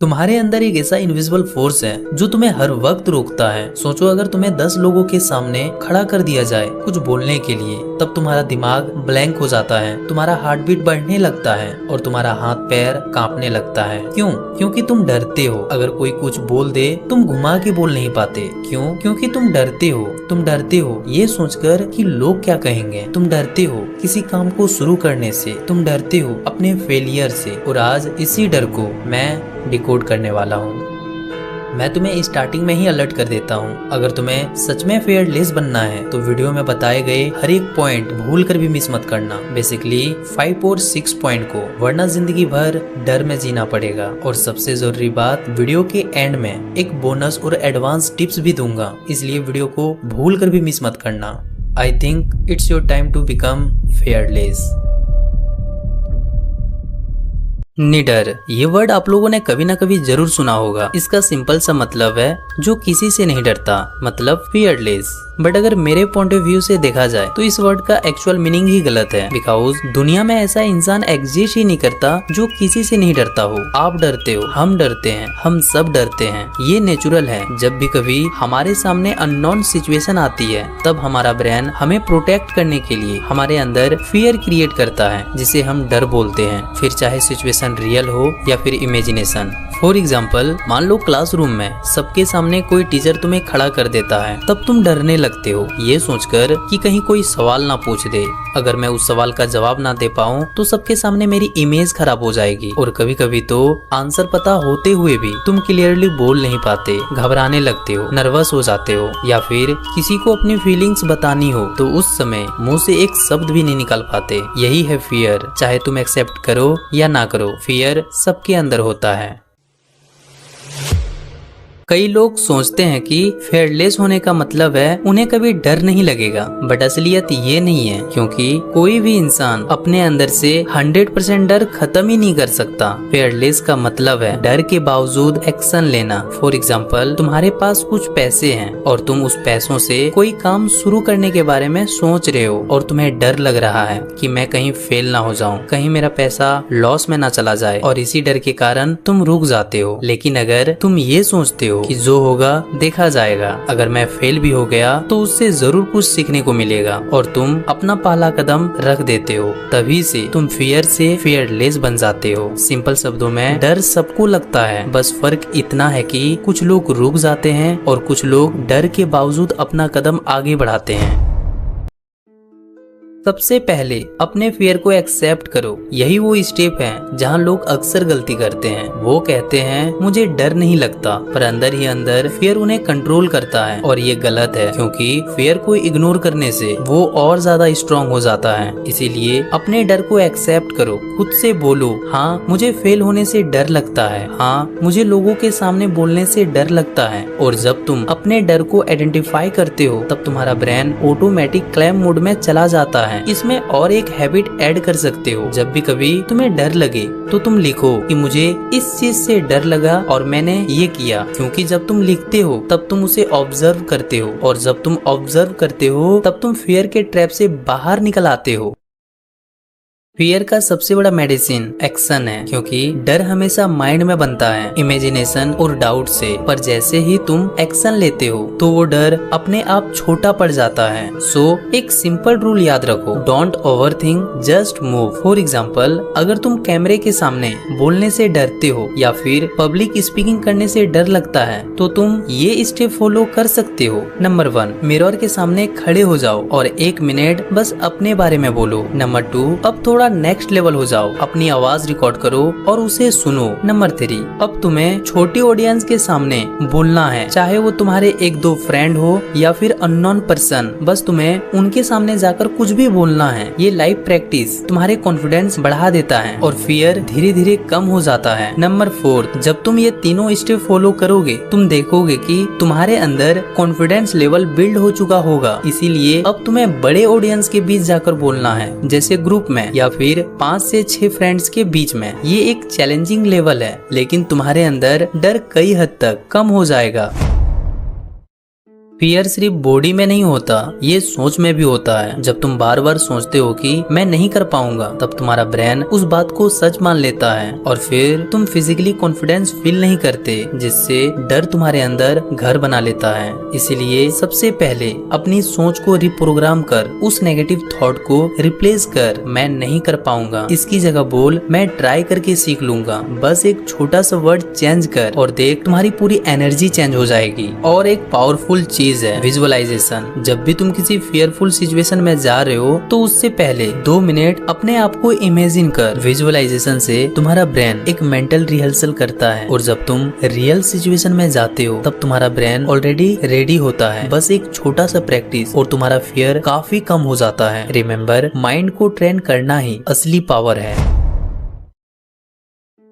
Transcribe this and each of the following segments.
तुम्हारे अंदर एक ऐसा इनविजिबल फोर्स है जो तुम्हें हर वक्त रोकता है। सोचो अगर तुम्हें 10 लोगों के सामने खड़ा कर दिया जाए कुछ बोलने के लिए, तब तुम्हारा दिमाग ब्लैंक हो जाता है, तुम्हारा हार्ट बीट बढ़ने लगता है और तुम्हारा हाथ पैर कांपने लगता है। क्यों? क्योंकि तुम डरते हो। अगर कोई कुछ बोल दे तुम घुमा के बोल नहीं पाते। क्यों? क्योंकि तुम डरते हो। तुम डरते हो ये सोचकर कि लोग क्या कहेंगे। तुम डरते हो किसी काम को शुरू करने से। तुम डरते हो अपने फेलियर से। और आज इसी डर को मैं डिकोड करने वाला हूँ। मैं तुम्हें स्टार्टिंग में ही अलर्ट कर देता हूँ। अगर तुम्हें सच में फेयरलेस बनना है तो वीडियो में बताए गए हर एक पॉइंट भूल कर भी मिस मत करना। बेसिकली 5 और 6 पॉइंट को, वरना जिंदगी भर डर में जीना पड़ेगा। और सबसे जरूरी बात, वीडियो के एंड में एक बोनस और एडवांस टिप्स भी दूंगा, इसलिए वीडियो को भूल कर भी मिस मत करना। I think it's your time to become fearless. निडर, ये वर्ड आप लोगों ने कभी ना कभी जरूर सुना होगा। इसका सिंपल सा मतलब है जो किसी से नहीं डरता, मतलब फियरलेस। बट अगर मेरे पॉइंट ऑफ व्यू से देखा जाए तो इस वर्ड का एक्चुअल मीनिंग ही गलत है। बिकॉज दुनिया में ऐसा इंसान एग्जिस्ट ही नहीं करता जो किसी से नहीं डरता हो। आप डरते हो, हम डरते हैं, हम सब डरते हैं। ये नेचुरल है। जब भी कभी हमारे सामने अननोन सिचुएशन आती है तब हमारा ब्रेन हमें प्रोटेक्ट करने के लिए हमारे अंदर फियर क्रिएट करता है, जिसे हम डर बोलते हैं। फिर चाहे सिचुएशन रियल हो या फिर इमेजिनेशन। फॉर एग्जाम्पल, मान लो क्लासरूम में सबके सामने कोई टीचर तुम्हें खड़ा कर देता है, तब तुम डरने लगते हो ये सोचकर कि कहीं कोई सवाल ना पूछ दे। अगर मैं उस सवाल का जवाब ना दे पाऊँ तो सबके सामने मेरी इमेज खराब हो जाएगी। और कभी कभी तो आंसर पता होते हुए भी तुम क्लियरली बोल नहीं पाते, घबराने लगते हो, नर्वस हो जाते हो, या फिर किसी को अपनी फीलिंग्स बतानी हो तो उस समय मुंह से एक शब्द भी नहीं निकाल पाते। यही है फियर। चाहे तुम एक्सेप्ट करो या ना करो, फियर सबके अंदर होता है। कई लोग सोचते हैं कि फेयरलेस होने का मतलब है उन्हें कभी डर नहीं लगेगा, बट असलियत ये नहीं है। क्योंकि कोई भी इंसान अपने अंदर से 100% डर खत्म ही नहीं कर सकता। फेयरलेस का मतलब है डर के बावजूद एक्शन लेना। फॉर एग्जाम्पल, तुम्हारे पास कुछ पैसे हैं और तुम उस पैसों से कोई काम शुरू करने के बारे में सोच रहे हो और तुम्हें डर लग रहा है कि मैं कहीं फेल ना हो जाऊं, कहीं मेरा पैसा लॉस में ना चला जाए, और इसी डर के कारण तुम रुक जाते हो। लेकिन अगर तुम ये सोचते हो कि जो होगा देखा जाएगा, अगर मैं फेल भी हो गया तो उससे जरूर कुछ सीखने को मिलेगा, और तुम अपना पहला कदम रख देते हो, तभी से तुम फियर से फियरलेस बन जाते हो। सिंपल शब्दों में, डर सबको लगता है, बस फर्क इतना है कि कुछ लोग रुक जाते हैं और कुछ लोग डर के बावजूद अपना कदम आगे बढ़ाते हैं। सबसे पहले अपने फियर को एक्सेप्ट करो। यही वो स्टेप है जहाँ लोग अक्सर गलती करते हैं। वो कहते हैं मुझे डर नहीं लगता, पर अंदर ही अंदर फियर उन्हें कंट्रोल करता है, और ये गलत है। क्योंकि फियर को इग्नोर करने से वो और ज्यादा स्ट्रांग हो जाता है। इसीलिए अपने डर को एक्सेप्ट करो। खुद से बोलो, हाँ मुझे फेल होने से डर लगता है, हाँ मुझे लोगों के सामने बोलने से डर लगता है। और जब तुम अपने डर को आइडेंटिफाई करते हो तब तुम्हारा ब्रेन ऑटोमेटिक क्लेम मोड में चला जाता है। इसमें और एक हैबिट ऐड कर सकते हो। जब भी कभी तुम्हें डर लगे तो तुम लिखो कि मुझे इस चीज से डर लगा और मैंने ये किया। क्योंकि जब तुम लिखते हो तब तुम उसे ऑब्जर्व करते हो, और जब तुम ऑब्जर्व करते हो तब तुम फियर के ट्रैप से बाहर निकल आते हो। फियर का सबसे बड़ा मेडिसिन एक्शन है। क्योंकि डर हमेशा माइंड में बनता है, इमेजिनेशन और डाउट से, पर जैसे ही तुम एक्शन लेते हो तो वो डर अपने आप छोटा पड़ जाता है। सो एक सिंपल रूल याद रखो, don't overthink, just move. For example, अगर तुम कैमरे के सामने बोलने से डरते हो या फिर पब्लिक स्पीकिंग करने से डर लगता है तो तुम ये स्टेप फॉलो कर सकते हो। नंबर 1, मिरर के सामने खड़े हो जाओ और 1 मिनट बस अपने बारे में बोलो। नंबर 2, अब थोड़ा नेक्स्ट लेवल हो जाओ, अपनी आवाज रिकॉर्ड करो और उसे सुनो। नंबर 3, अब तुम्हें छोटी ऑडियंस के सामने बोलना है, चाहे वो तुम्हारे 1-2 फ्रेंड हो या फिर अननोन पर्सन, बस तुम्हें उनके सामने जाकर कुछ भी बोलना है। ये लाइव प्रैक्टिस तुम्हारे कॉन्फिडेंस बढ़ा देता है और फियर धीरे धीरे कम हो जाता है। नंबर 4, जब तुम ये तीनों स्टेप फॉलो करोगे तुम देखोगे कि तुम्हारे अंदर कॉन्फिडेंस लेवल बिल्ड हो चुका होगा। इसीलिए अब तुम्हें बड़े ऑडियंस के बीच जाकर बोलना है, जैसे ग्रुप में या फिर 5 से 6 फ्रेंड्स के बीच में। ये एक चैलेंजिंग लेवल है, लेकिन तुम्हारे अंदर डर कई हद तक कम हो जाएगा। फियर सिर्फ बॉडी में नहीं होता, ये सोच में भी होता है। जब तुम बार बार सोचते हो कि मैं नहीं कर पाऊंगा, तब तुम्हारा ब्रेन उस बात को सच मान लेता है और फिर तुम फिजिकली कॉन्फिडेंस फील नहीं करते, जिससे डर तुम्हारे अंदर घर बना लेता है। इसीलिए सबसे पहले अपनी सोच को रिप्रोग्राम कर, उस नेगेटिव थॉट को रिप्लेस कर मैं नहीं कर पाऊंगा, इसकी जगह बोल मैं ट्राई करके सीख लूंगा। बस एक छोटा सा वर्ड चेंज कर और देख तुम्हारी पूरी एनर्जी चेंज हो जाएगी। और एक पावरफुल चीज है विजुअलाइजेशन। जब भी तुम किसी फियरफुल सिचुएशन में जा रहे हो तो उससे पहले 2 मिनट अपने आप को इमेजिन कर। विजुअलाइजेशन से तुम्हारा ब्रेन एक मेंटल रिहर्सल करता है और जब तुम रियल सिचुएशन में जाते हो तब तुम्हारा ब्रेन ऑलरेडी रेडी होता है। बस एक छोटा सा प्रैक्टिस और तुम्हारा फियर काफी कम हो जाता है। रिमेम्बर, माइंड को ट्रेन करना ही असली पावर है।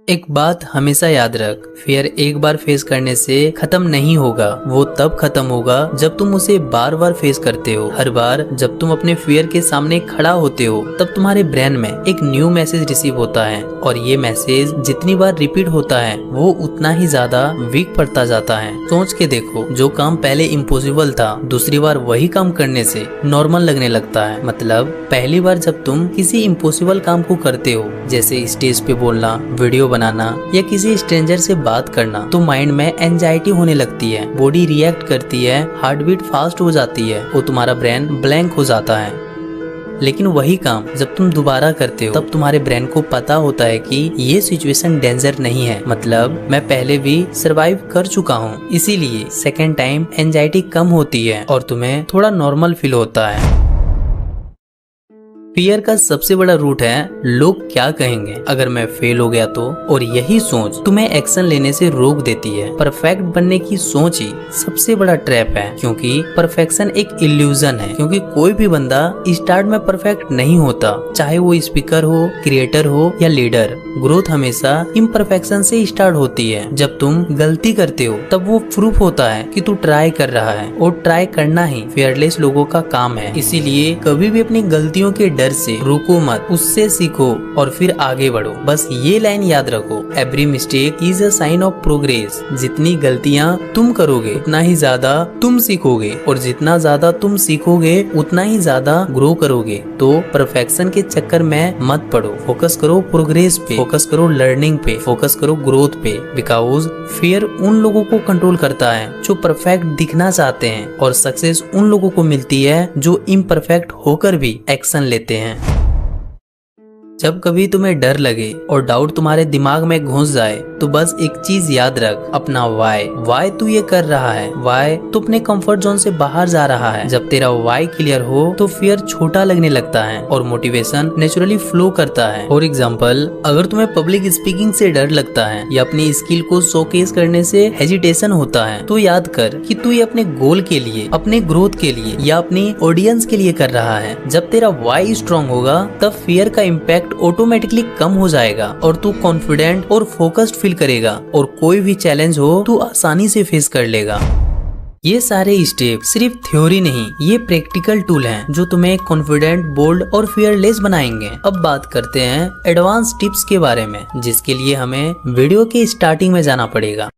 एक बात हमेशा याद रख, फियर एक बार फेस करने से खत्म नहीं होगा, वो तब खत्म होगा जब तुम उसे बार बार फेस करते हो। हर बार जब तुम अपने फियर के सामने खड़ा होते हो तब तुम्हारे ब्रेन में एक न्यू मैसेज रिसीव होता है और ये मैसेज जितनी बार रिपीट होता है वो उतना ही ज्यादा वीक पड़ता जाता है। सोच के देखो, जो काम पहले इम्पॉसिबल था दूसरी बार वही काम करने से नॉर्मल लगने लगता है। मतलब पहली बार जब तुम किसी इम्पॉसिबल काम को करते हो, जैसे स्टेज पे बोलना, वीडियो बनाना या किसी स्ट्रेंजर से बात करना, तो माइंड में एंजाइटी होने लगती है, बॉडी रिएक्ट करती है, हार्ट बीट फास्ट हो जाती है और तुम्हारा ब्रेन ब्लैंक हो जाता है। लेकिन वही काम जब तुम दोबारा करते हो तब तुम्हारे ब्रेन को पता होता है कि ये सिचुएशन डेंजर नहीं है, मतलब मैं पहले भी सरवाइव कर चुका हूँ। इसीलिए सेकेंड टाइम एंजाइटी कम होती है और तुम्हें थोड़ा नॉर्मल फील होता है। फियर का सबसे बड़ा रूट है लोग क्या कहेंगे अगर मैं फेल हो गया तो, और यही सोच तुम्हें एक्शन लेने से रोक देती है। परफेक्ट बनने की सोच ही सबसे बड़ा ट्रैप है, क्योंकि परफेक्शन एक इल्यूजन है। क्योंकि कोई भी बंदा स्टार्ट में परफेक्ट नहीं होता, चाहे वो स्पीकर हो, क्रिएटर हो या लीडर। ग्रोथ हमेशा इम्परफेक्शन से स्टार्ट होती है। जब तुम गलती करते हो तब वो प्रूफ होता है कि तू ट्राई कर रहा है, और ट्राई करना ही फियरलेस लोगों का काम है। इसीलिए कभी भी अपनी गलतियों के डर से रुको मत, उससे सीखो और फिर आगे बढ़ो। बस ये लाइन याद रखो, every mistake is a sign of progress. जितनी गलतियां तुम करोगे उतना ही ज्यादा तुम सीखोगे, और जितना ज्यादा तुम सीखोगे उतना ही ज्यादा ग्रो करोगे। तो परफेक्शन के चक्कर में मत पड़ो, फोकस करो प्रोग्रेस पे, फोकस करो लर्निंग पे, फोकस करो ग्रोथ पे। बिकॉज फियर उन लोगों को कंट्रोल करता है जो परफेक्ट दिखना चाहते हैं, और सक्सेस उन लोगों को मिलती है जो इम्परफेक्ट होकर भी एक्शन लेते हैं। जब कभी तुम्हें डर लगे और डाउट तुम्हारे दिमाग में घुस जाए तो बस एक चीज याद रख, अपना वाई तू ये कर रहा है, वाई तू अपने कंफर्ट जोन से बाहर जा रहा है। जब तेरा वाई क्लियर हो तो फियर छोटा लगने लगता है और मोटिवेशन नेचुरली फ्लो करता है। फॉर एग्जाम्पल, अगर तुम्हें पब्लिक स्पीकिंग से डर लगता है या अपनी स्किल को शोकेस करने से हेजिटेशन होता है, तो याद कर कि तू ये अपने गोल के लिए, अपने ग्रोथ के लिए या अपनी ऑडियंस के लिए कर रहा है। जब तेरा वाई स्ट्रॉन्ग होगा तब फियर का इम्पैक्ट ऑटोमेटिकली कम हो जाएगा और तू कॉन्फिडेंट और फोकस्ड फील करेगा, और कोई भी चैलेंज हो तू आसानी से फेस कर लेगा। ये सारे स्टेप सिर्फ थ्योरी नहीं, ये प्रैक्टिकल टूल हैं जो तुम्हें कॉन्फिडेंट, बोल्ड और फियरलेस बनाएंगे। अब बात करते हैं एडवांस टिप्स के बारे में, जिसके लिए हमें वीडियो के स्टार्टिंग में जाना पड़ेगा।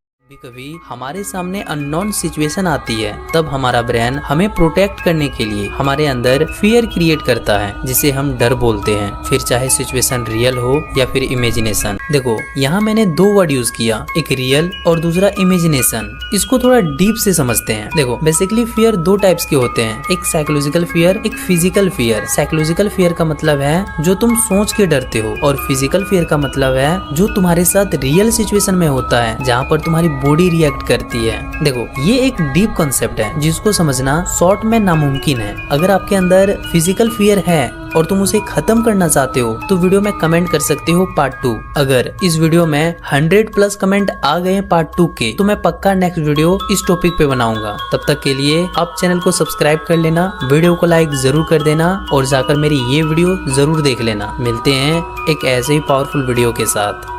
कभी हमारे सामने अननोन सिचुएशन आती है, तब हमारा ब्रेन हमें प्रोटेक्ट करने के लिए हमारे अंदर फियर क्रिएट करता है, जिसे हम डर बोलते हैं। फिर चाहे सिचुएशन रियल हो या फिर इमेजिनेशन। देखो, यहाँ मैंने 2 वर्ड यूज किया, एक रियल और दूसरा इमेजिनेशन। इसको थोड़ा डीप से समझते हैं। देखो, बेसिकली फियर 2 टाइप्स के होते हैं, एक साइकोलॉजिकल फियर, एक फिजिकल फियर। साइकोलॉजिकल फियर का मतलब है जो तुम सोच के डरते हो, और फिजिकल फियर का मतलब है जो तुम्हारे साथ रियल सिचुएशन में होता है, जहाँ पर तुम्हारी बॉडी रिएक्ट करती है। देखो, ये एक डीप कॉन्सेप्ट है जिसको समझना शॉर्ट में नामुमकिन है। अगर आपके अंदर फिजिकल फियर है और तुम उसे खत्म करना चाहते हो तो वीडियो में कमेंट कर सकते हो पार्ट 2। अगर इस वीडियो में 100+ कमेंट आ गए पार्ट 2 के, तो मैं पक्का नेक्स्ट वीडियो इस टॉपिक पे बनाऊंगा। तब तक के लिए आप चैनल को सब्सक्राइब कर लेना, वीडियो को लाइक जरूर कर देना और जाकर मेरी ये वीडियो जरूर देख लेना। मिलते हैं एक ऐसे ही पावरफुल वीडियो के साथ।